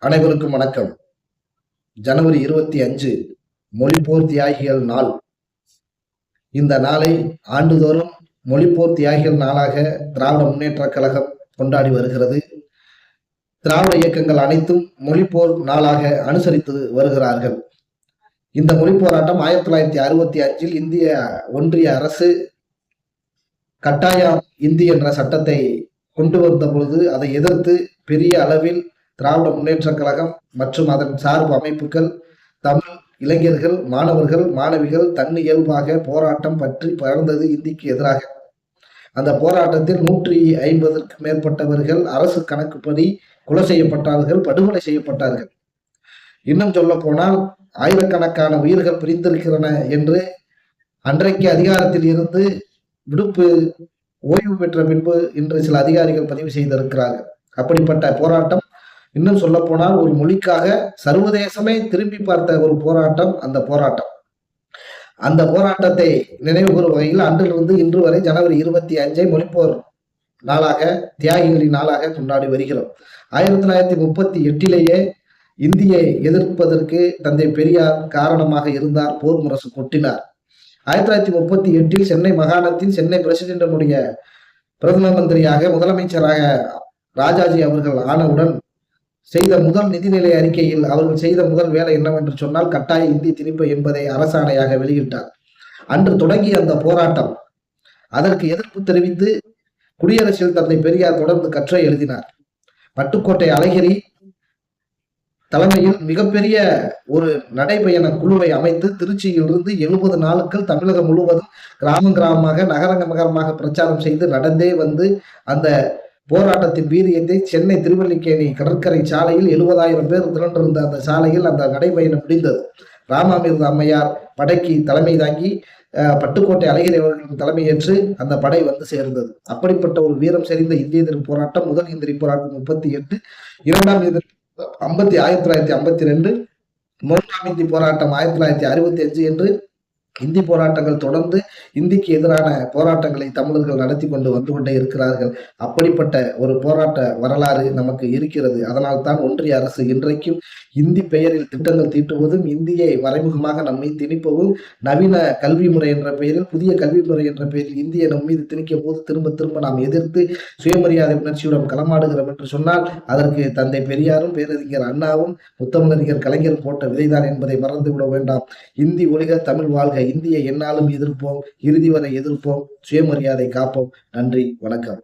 அனைவருக்கும் வணக்கம். ஜனவரி 25 மொழிப்போர் தியாகிகள் நாள். இந்த நாளை ஆண்டுதோறும் மொழிப்போர் தியாகிகள் நாளாக திராவிட முன்னேற்றக் கழகம் கொண்டாடி வருகிறது. திராவிட இயக்கங்கள் அனைத்தும் மொழிப்போர் நாளாக அனுசரித்து வருகிறார்கள். இந்த மொழிப்போராட்டம் 1965 இந்திய ஒன்றிய அரசு கட்டாய இந்தி என்ற சட்டத்தை கொண்டு வந்த பொழுது அதை எதிர்த்து பெரிய அளவில் திராவிட முன்னேற்றக் கழகம் மற்றும் அதன் சார்பு அமைப்புகள், தமிழ் இளைஞர்கள், மாணவர்கள், மாணவிகள் தன்னியல்பாக போராட்டம் பற்றி பறந்தது இந்திக்கு எதிராக. அந்த போராட்டத்தில் 150க்கும் மேற்பட்டவர்கள் அரசு கணக்குப்படி கொலை செய்யப்பட்டார்கள், படுகொலை செய்யப்பட்டார்கள். இன்னும் சொல்ல போனால் ஆயிரக்கணக்கான உயிர்கள் பிரிந்திருக்கிறன என்று அன்றைக்கு அதிகாரத்தில் இருந்து விடுப்பு ஓய்வு பெற்ற பின்பு இன்று சில அதிகாரிகள் பதிவு செய்திருக்கிறார்கள். அப்படிப்பட்ட போராட்டம், இன்னும் சொல்ல போனால் ஒரு மொழிக்காக சர்வதேசமே திரும்பி பார்த்த ஒரு போராட்டம் அந்த போராட்டத்தை நினைவு கூறும் வகையில் அன்றிலிருந்து இன்று வரை ஜனவரி 25 மொழிப்போர் நாளாக, தியாகிகளின் நாளாக கொண்டாடி வருகிறோம். 1938 இந்தியை எதிர்ப்பதற்கு தந்தை பெரியார் காரணமாக இருந்தார். போர் முரசு கொட்டினார். 1938 சென்னை மாகாணத்தில் சென்னை பிரசிடென்டினுடைய பிரதம மந்திரியாக, முதலமைச்சராக ராஜாஜி அவர்கள் ஆனவுடன் செய்த முதல் நிதிநிலை அறிக்கையில் அவர்கள் செய்த முதல் வேலை என்னவென்று சொன்னால் கட்டாய இந்தி திணிப்பு என்பதை அரசாணையாக வெளியிட்டார். அன்று தொடங்கிய அந்த போராட்டம், அதற்கு எதிர்ப்பு தெரிவித்து குடியரசில் தந்தை பெரியார் தொடர்ந்து கட்டுரை எழுதினார். பட்டுக்கோட்டை அழகிரி தலைமையில் மிகப்பெரிய ஒரு நடைபயண குழுவை அமைத்து திருச்சியிலிருந்து 70 நாட்கள் தமிழகம் முழுவதும் கிராமமாக, நகரமாக பிரச்சாரம் செய்து நடந்தே வந்து அந்த போராட்டத்தின் வீரியத்தை சென்னை திருவல்லிக்கேணி கடற்கரை சாலையில் 70,000 பேர் திரண்டிருந்த அந்த சாலையில் அந்த நடைபயணம் முடிந்தது. ராமாமிர்த அம்மையார் படைக்கு தலைமை தாங்கி பட்டுக்கோட்டை அழகிரி அவர்களின் தலைமையேற்று அந்த படை வந்து சேர்ந்தது. அப்படிப்பட்ட ஒரு வீரம் செறிந்த இந்திய எதிர்ப்பு போராட்டம். முதல் இந்திய போராட்டம் 38, இரண்டாம் இந்திய 1952, மூன்றாம் இந்தி போராட்டம் 1965 என்று இந்தி போராட்டங்கள் தொடர்ந்து இந்திக்கு எதிரான போராட்டங்களை தமிழர்கள் நடத்தி கொண்டு வந்து கொண்டே இருக்கிறார்கள். அப்படிப்பட்ட ஒரு போராட்ட வரலாறு நமக்கு இருக்கிறது. அதனால் தான் ஒன்றிய அரசு இன்றைக்கும் இந்தி பெயரில் திட்டங்கள் தீட்டுவதும், இந்தியை மறைமுகமாக நம்மை திணிப்பதும், நவீன கல்வி முறை என்ற பெயரில், புதிய கல்வி முறை என்ற பெயரில் இந்தியை நம் மீது திணிக்கும் போது திரும்ப நாம் எதிர்த்து சுயமரியாதை உணர்ச்சியுடன் களமாடுகிறோம் என்று சொன்னால் அதற்கு தந்தை பெரியாரும், பேரறிஞர் அண்ணாவும், முத்தமிழறிஞர் கலைஞர் போட்ட விதைதான் என்பதை மறந்துவிட வேண்டாம். இந்தி ஒழிக, தமிழ் வாழ்க. இந்தியை எந்நாளும் எதிர்ப்போம், இறுதி வரை எதிர்ப்போம், சுயமரியாதை காப்போம். நன்றி, வணக்கம்.